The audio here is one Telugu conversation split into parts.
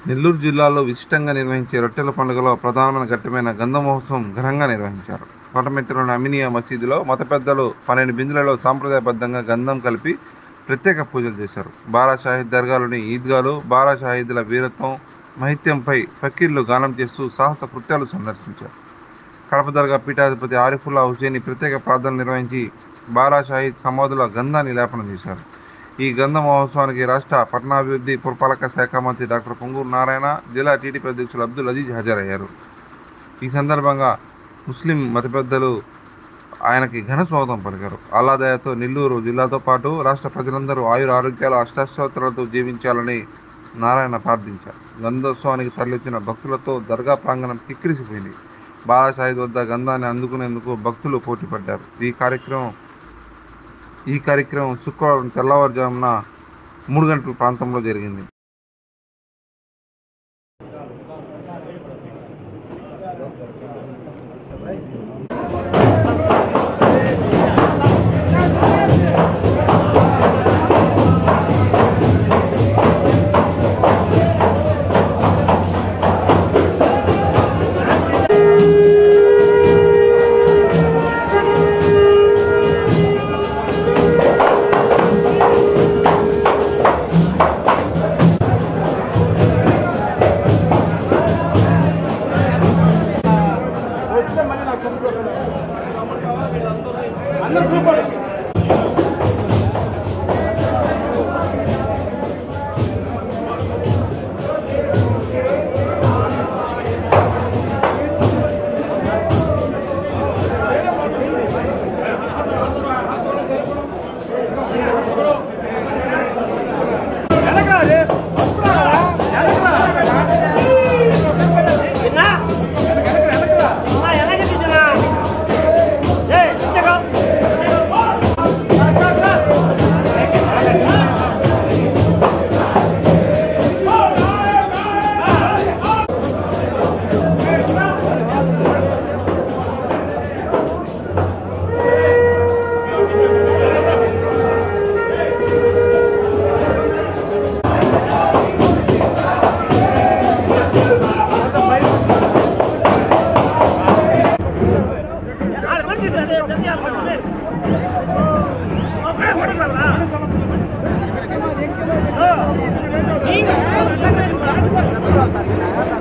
నెల్లూరు జిల్లాలో విశిష్టంగా నిర్వహించే రొట్టెల పండుగలో ప్రధానమైన ఘట్టమైన గంధ మహోత్సవం ఘనంగా నిర్వహించారు. కోటమెట్టలోని అమినియా మసీదులో మత పెద్దలు 12 బిందెలలో సాంప్రదాయబద్ధంగా గంధం కలిపి ప్రత్యేక పూజలు చేశారు. బారా షాహీద్ దర్గాలోని ఈద్గాలో బారా షాహీదుల వీరత్వం, మహిత్యంపై ఫకీర్లు గానం చేస్తూ సాహస కృత్యాలు సందర్శించారు. కడప దర్గా పీఠాధిపతి ఆరిఫుల్లా హుసేని ప్రత్యేక ప్రార్థనలు నిర్వహించి బారా షాహీద్ సమాధుల గంధాన్ని లేపనం చేశారు. ఈ గంధ మహోత్సవానికి రాష్ట్ర పట్టణాభివృద్ధి పురపాలక శాఖ మంత్రి డాక్టర్ పొంగూరు నారాయణ, జిల్లా టీడీపీ అధ్యక్షులు అబ్దుల్ అజీజ్ హాజరయ్యారు. ఈ సందర్భంగా ముస్లిం మత పెద్దలు ఆయనకి ఘన స్వాగతం పలికారు. అల్లాదయతో నెల్లూరు జిల్లాతో పాటు రాష్ట్ర ప్రజలందరూ ఆయుర ఆరోగ్యాల అష్టాశ్రోత్రాలతో జీవించాలని నారాయణ ప్రార్థించారు. గంధోత్సవానికి తరలివచ్చిన భక్తులతో దర్గా ప్రాంగణం కిక్కిరిసిపోయింది. బారా షాహీద్ వద్ద గంధాన్ని అందుకునేందుకు భక్తులు పోటీపడ్డారు. ఈ కార్యక్రమం శుక్రవారం తెల్లవారుజామున 3 గంటల ప్రాంతంలో జరిగింది.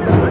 Hey!